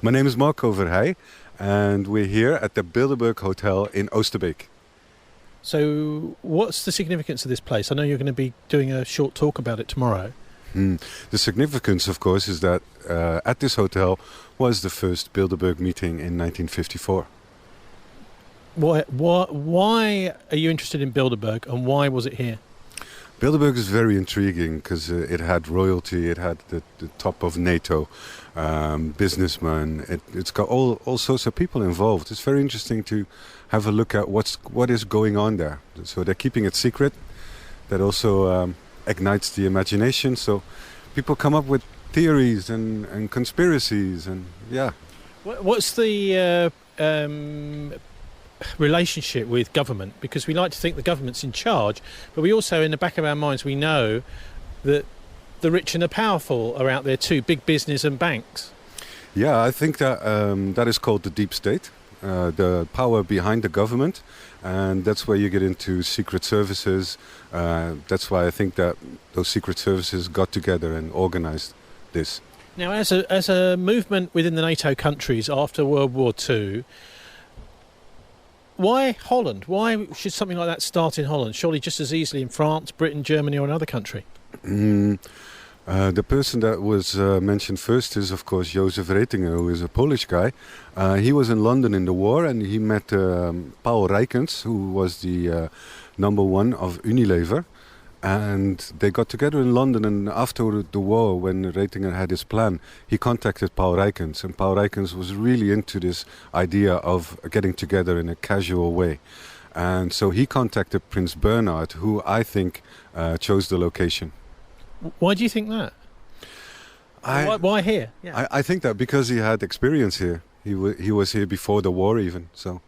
My name is Marco Verhej, and we're here at the Bilderberg Hotel in Oosterbeek. So what's the significance of this place? I know you're going to be doing a short talk about it tomorrow. The significance, of course, is that at this hotel was the first Bilderberg meeting in 1954. Why are you interested in Bilderberg, and why was it here? Bilderberg is very intriguing because it had royalty, it had the top of NATO, businessmen. It's got all sorts of people involved. It's very interesting to have a look at what is going on there. So they're keeping it secret. That also ignites the imagination. So people come up with theories and conspiracies and yeah. What's the relationship with government? Because we like to think the government's in charge, but we also, in the back of our minds, we know that the rich and the powerful are out there too, big business and banks. Yeah, I think that that is called the deep state, the power behind the government, and that's where you get into secret services. That's why I think that those secret services got together and organized this. Now, as a movement within the NATO countries after World War II, why Holland? Why should something like that start in Holland? Surely just as easily in France, Britain, Germany or another country. The person that was mentioned first is, of course, Jozef Ratzinger, who is a Polish guy. He was in London in the war and he met Paul Rijkens, who was the number one of Unilever. And they got together in London, and after the war, when Ratzinger had his plan, he contacted Paul Rijkens. And Paul Rijkens was really into this idea of getting together in a casual way. And so he contacted Prince Bernhard, who I think chose the location. Why do you think that? Why here? Yeah. I think that because he had experience here. He was here before the war even. So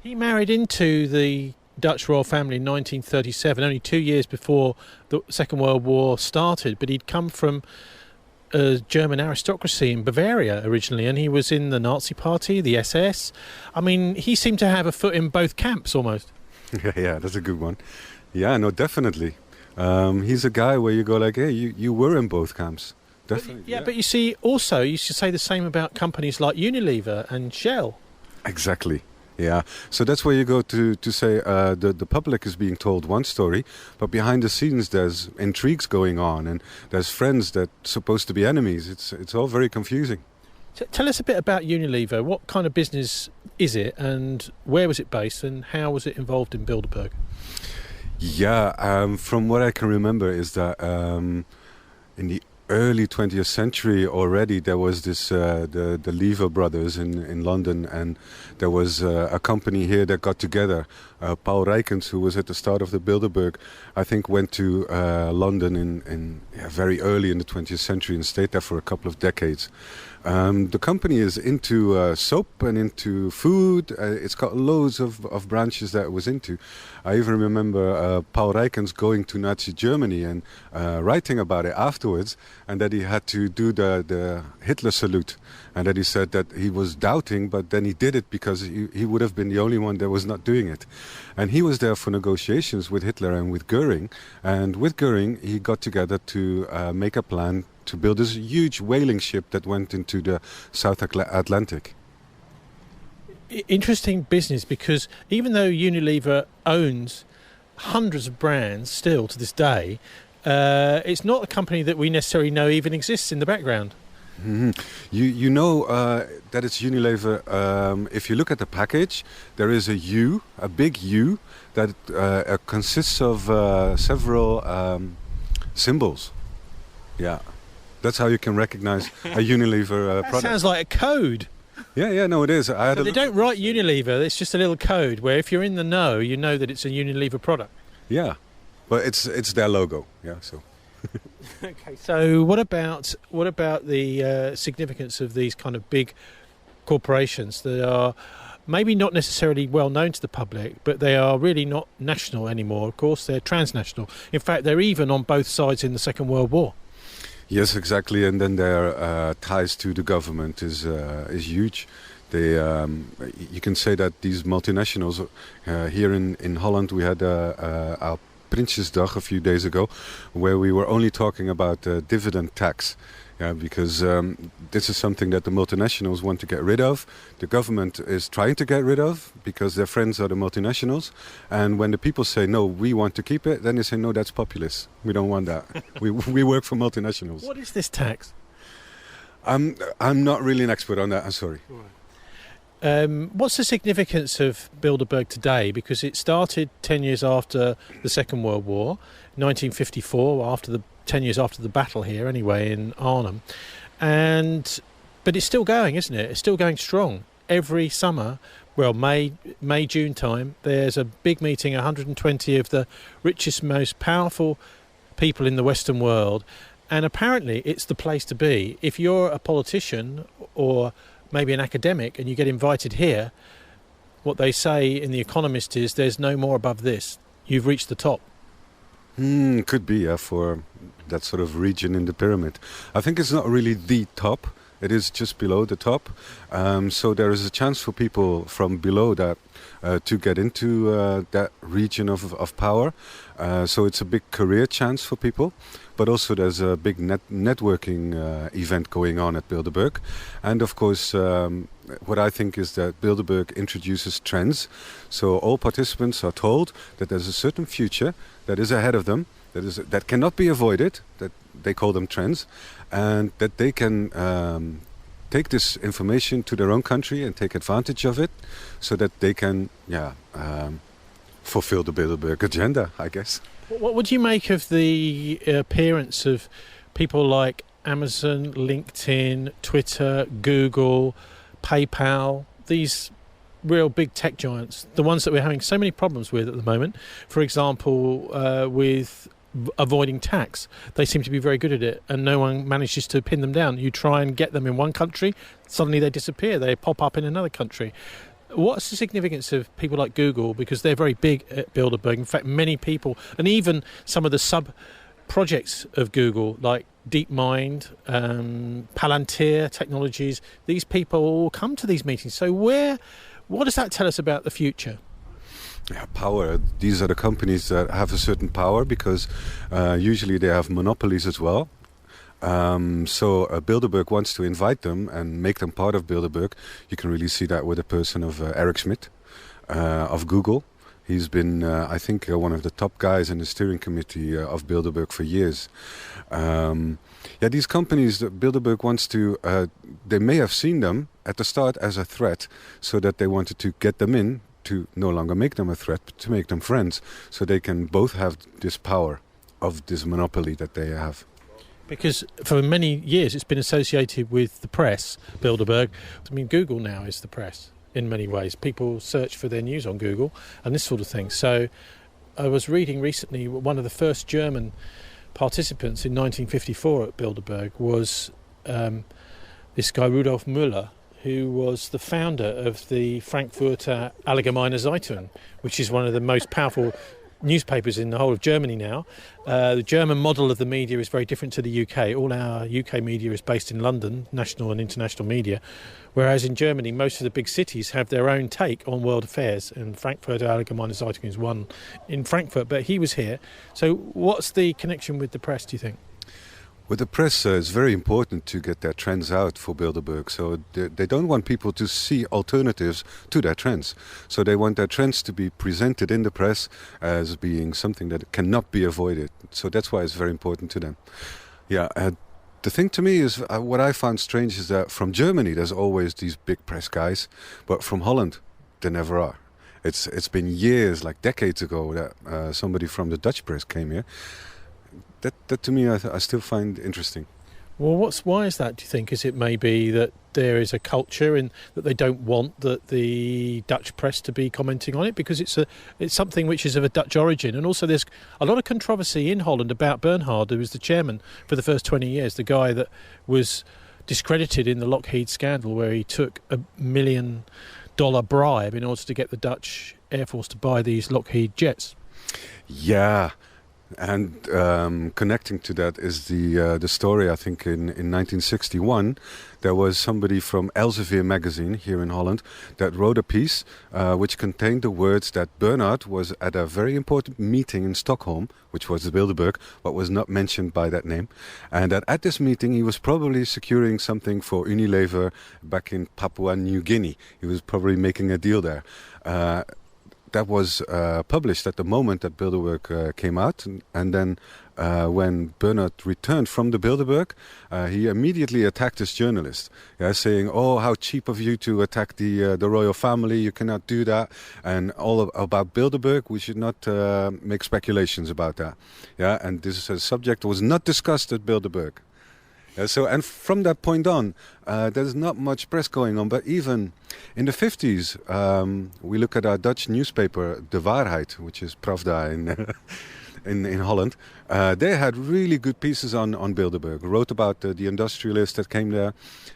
he married into the Dutch royal family in 1937, only 2 years before the Second World War started, but he'd come from German aristocracy in Bavaria originally, and he was in the Nazi party, the SS. I mean, he seemed to have a foot in both camps almost. Yeah, that's a good one. Yeah, no, definitely. He's a guy where you go like, hey, you were in both camps. Definitely. Yeah, but you see, also, you should say the same about companies like Unilever and Shell. Exactly. Yeah, so that's where you go to say the public is being told one story, but behind the scenes there's intrigues going on and there's friends that are supposed to be enemies. It's all very confusing. Tell us a bit about Unilever. What kind of business is it and where was it based and how was it involved in Bilderberg? Yeah, from what I can remember is that in the early 20th century already there was this the Lever brothers in London, and there was a company here that got together. Paul Rijkens, who was at the start of the Bilderberg, I think went to London in very early in the 20th century and stayed there for a couple of decades. The company is into soap and into food. It's got loads of branches that it was into. I even remember Paul Rijkens going to Nazi Germany and writing about it afterwards, and that he had to do the Hitler salute, and that he said that he was doubting, but then he did it because he would have been the only one that was not doing it. And he was there for negotiations with Hitler and with Goering, and with Goering he got together to make a plan to build this huge whaling ship that went into the South Atlantic. Interesting business, because even though Unilever owns hundreds of brands still to this day, it's not a company that we necessarily know even exists in the background. Mm-hmm. You know that it's Unilever. If you look at the package, there is a U, a big U, that consists of several symbols. Yeah. That's how you can recognize a Unilever product. Sounds like a code. Yeah, no, it is. They don't write Unilever, it's just a little code where if you're in the know, you know that it's a Unilever product. Yeah, but it's their logo, yeah, so. Okay, so what about the significance of these kind of big corporations that are maybe not necessarily well known to the public, but they are really not national anymore? Of course, they're transnational. In fact, they're even on both sides in the Second World War. Yes, exactly, and then their ties to the government is huge. They, you can say that these multinationals here in Holland, we had our Prinsjesdag a few days ago, where we were only talking about dividend tax. Yeah, because this is something that the multinationals want to get rid of. The government is trying to get rid of because their friends are the multinationals. And when the people say, no, we want to keep it, then they say, no, that's populist. We don't want that. we work for multinationals. What is this tax? I'm not really an expert on that. I'm sorry. What's the significance of Bilderberg today? Because it started 10 years after the Second World War, 1954, 10 years after the battle here, anyway, in Arnhem. But it's still going, isn't it? It's still going strong. Every summer, well, May, June time, there's a big meeting, 120 of the richest, most powerful people in the Western world. And apparently it's the place to be. If you're a politician or maybe an academic and you get invited here, what they say in The Economist is there's no more above this. You've reached the top. Could be, yeah, for that sort of region in the pyramid. I think it's not really the top. It is just below the top. So there is a chance for people from below that to get into that region of power. So it's a big career chance for people. But also there's a big networking event going on at Bilderberg. And of course, what I think is that Bilderberg introduces trends. So all participants are told that there's a certain future that is ahead of them, that cannot be avoided, that they call them trends, and that they can take this information to their own country and take advantage of it so that they can fulfill the Bilderberg agenda, I guess. What would you make of the appearance of people like Amazon, LinkedIn, Twitter, Google, PayPal, these real big tech giants, the ones that we're having so many problems with at the moment? For example, with avoiding tax. They seem to be very good at it and no one manages to pin them down. You try and get them in one country, suddenly they disappear, they pop up in another country. What's the significance of people like Google? Because they're very big at Bilderberg. In fact, many people, and even some of the sub-projects of Google, like DeepMind, Palantir Technologies, these people all come to these meetings. So what does that tell us about the future? Yeah, power. These are the companies that have a certain power because usually they have monopolies as well. So Bilderberg wants to invite them and make them part of Bilderberg. You can really see that with the person of Eric Schmidt of Google. He's been, I think, one of the top guys in the steering committee of Bilderberg for years. These companies that Bilderberg wants to, they may have seen them at the start as a threat, so that they wanted to get them in to no longer make them a threat, but to make them friends, so they can both have this power of this monopoly that they have. Because for many years it's been associated with the press, Bilderberg. I mean, Google now is the press in many ways. People search for their news on Google and this sort of thing. So I was reading recently one of the first German participants in 1954 at Bilderberg was this guy Rudolf Müller, who was the founder of the Frankfurter Allgemeine Zeitung, which is one of the most powerful newspapers in the whole of Germany now. The German model of the media is very different to the UK. All our UK media is based in London, national and international media, whereas in Germany most of the big cities have their own take on world affairs, and Frankfurter Allgemeine Zeitung is one in Frankfurt, but he was here. So what's the connection with the press, do you think? With the press, it's very important to get their trends out for Bilderberg. So they don't want people to see alternatives to their trends. So they want their trends to be presented in the press as being something that cannot be avoided. So that's why it's very important to them. The thing to me is, what I found strange is that from Germany there's always these big press guys, but from Holland there never are. It's been years, like decades ago, that somebody from the Dutch press came here. That to me I still find interesting. Well, why is that, do you think? Is it maybe that there is a culture in that they don't want the Dutch press to be commenting on it because it's something which is of a Dutch origin? And also there's a lot of controversy in Holland about Bernhard, who was the chairman for the first 20 years, the guy that was discredited in the Lockheed scandal where he took $1 million bribe in order to get the Dutch Air Force to buy these Lockheed jets. Yeah. And connecting to that is the story, I think, in 1961, there was somebody from Elsevier magazine here in Holland that wrote a piece which contained the words that Bernhard was at a very important meeting in Stockholm, which was the Bilderberg, but was not mentioned by that name. And that at this meeting he was probably securing something for Unilever back in Papua New Guinea. He was probably making a deal there. That was published at the moment that Bilderberg came out. And then when Bernhard returned from the Bilderberg, he immediately attacked this journalist, saying, "Oh, how cheap of you to attack the royal family. You cannot do that. And all about Bilderberg, we should not make speculations about that." Yeah, and this subject was not discussed at Bilderberg. And from that point on, there's not much press going on. But even in the 50s, we look at our Dutch newspaper, De Waarheid, which is Pravda in Holland. They had really good pieces on Bilderberg. Wrote about the industrialists that came there.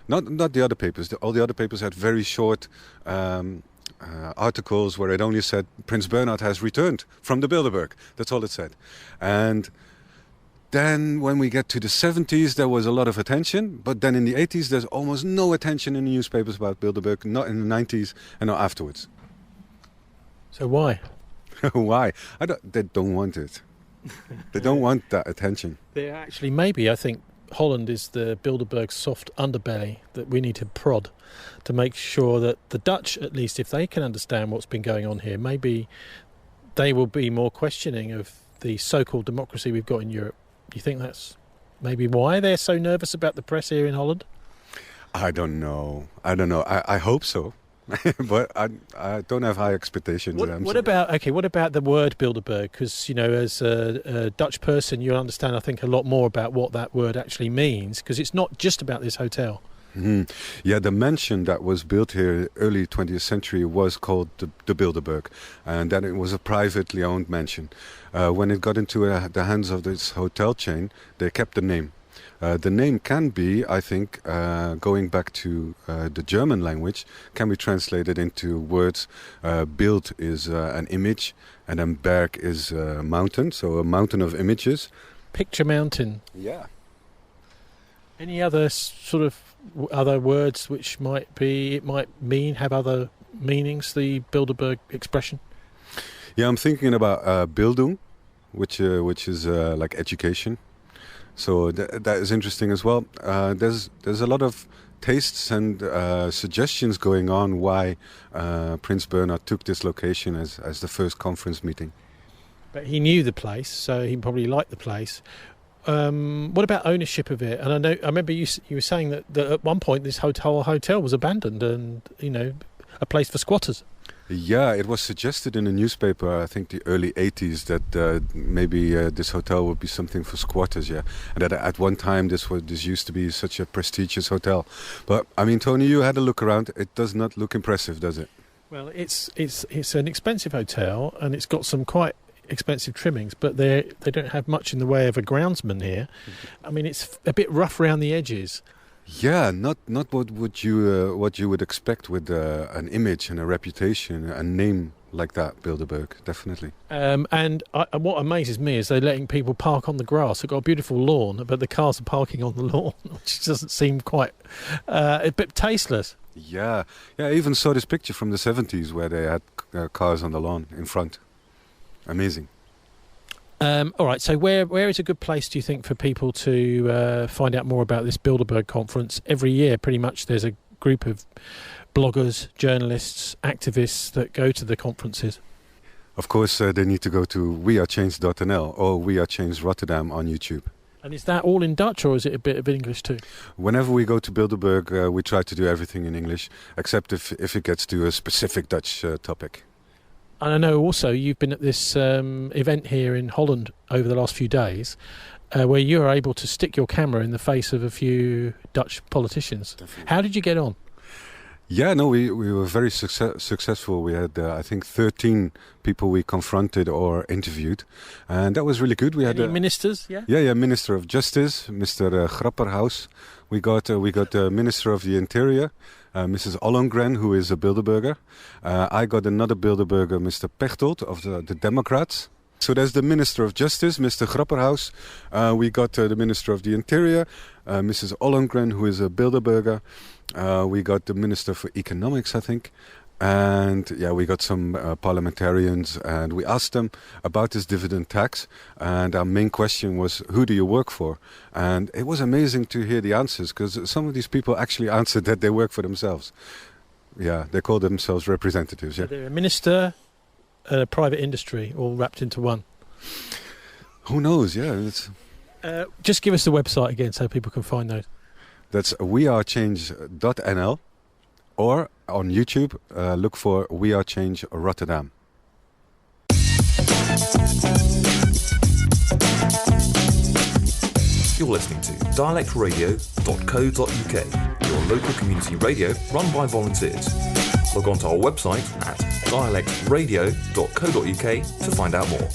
Not the other papers. All the other papers had very short articles where it only said Prince Bernhard has returned from the Bilderberg. That's all it said. And then when we get to the 70s, there was a lot of attention. But then in the 80s, there's almost no attention in the newspapers about Bilderberg, not in the 90s and not afterwards. So why? Why? They don't want it. They don't want that attention. They're actually, maybe, I think Holland is the Bilderberg soft underbelly that we need to prod to make sure that the Dutch, at least, if they can understand what's been going on here, maybe they will be more questioning of the so-called democracy we've got in Europe. Do you think that's maybe why they're so nervous about the press here in Holland? I don't know. I hope so. But I don't have high expectations. What about the word Bilderberg? Because, as a Dutch person, you'll understand, I think, a lot more about what that word actually means, because it's not just about this hotel. Mm-hmm. Yeah, the mansion that was built here early 20th century was called the Bilderberg, and then it was a privately owned mansion. When it got into the hands of this hotel chain, they kept the name. The name can be, I think, going back to the German language, can be translated into words. Bild is an image, and then Berg is a mountain, so a mountain of images. Picture mountain. Yeah. Any other sort of other words which have other meanings, the Bilderberg expression? Yeah, I'm thinking about Bildung, which is like education. So that is interesting as well. There's a lot of tastes and suggestions going on why Prince Bernhard took this location as the first conference meeting. But he knew the place, so he probably liked the place. What about ownership of it? And I remember you were saying that at one point this hotel was abandoned and, a place for squatters. Yeah, it was suggested in a newspaper, I think the early 80s, that maybe this hotel would be something for squatters, yeah. And that at one time this used to be such a prestigious hotel. But, I mean, Tony, you had a look around. It does not look impressive, does it? Well, it's an expensive hotel, and it's got some quite expensive trimmings, but they don't have much in the way of a groundsman here. I mean, it's a bit rough around the edges. Yeah, not what you would expect with an image and a reputation, a name like that, Bilderberg, definitely. And what amazes me is they're letting people park on the grass. They've got a beautiful lawn, but the cars are parking on the lawn, which doesn't seem quite a bit tasteless. Yeah, I even saw this picture from the 70s where they had cars on the lawn in front. Amazing. All right, so where is a good place, do you think, for people to find out more about this Bilderberg conference? Every year, pretty much, there's a group of bloggers, journalists, activists that go to the conferences. Of course, they need to go to wearechange.nl or We Are Change Rotterdam on YouTube. And is that all in Dutch, or is it a bit of English too? Whenever we go to Bilderberg, we try to do everything in English, except if it gets to a specific Dutch topic. And I know also you've been at this event here in Holland over the last few days where you were able to stick your camera in the face of a few Dutch politicians. Definitely. How did you get on? Yeah, no, we were very successful. We had, I think, 13 people we confronted or interviewed. And that was really good. We had ministers, yeah? Yeah, Minister of Justice, Mr. Grapperhaus. We got the Minister of the Interior, Mrs. Ollongren, who is a Bilderberger. I got another Bilderberger, Mr. Pechtold of the Democrats. So there's the Minister of Justice, Mr. Grapperhaus. We got the Minister of the Interior, Mrs. Ollengren, who is a Bilderberger. We got the Minister for Economics, I think. And we got some parliamentarians, and we asked them about this dividend tax. And our main question was, who do you work for? And it was amazing to hear the answers, because some of these people actually answered that they work for themselves. Yeah, they call themselves representatives. Yeah. So they're a minister, private industry, all wrapped into one. Who knows? Yeah. Just give us the website again so people can find those. That's wearechange.nl, or on YouTube, look for We Are Change Rotterdam. You're listening to dialectradio.co.uk, your local community radio run by volunteers. Log on to our website at dialectradio.co.uk to find out more.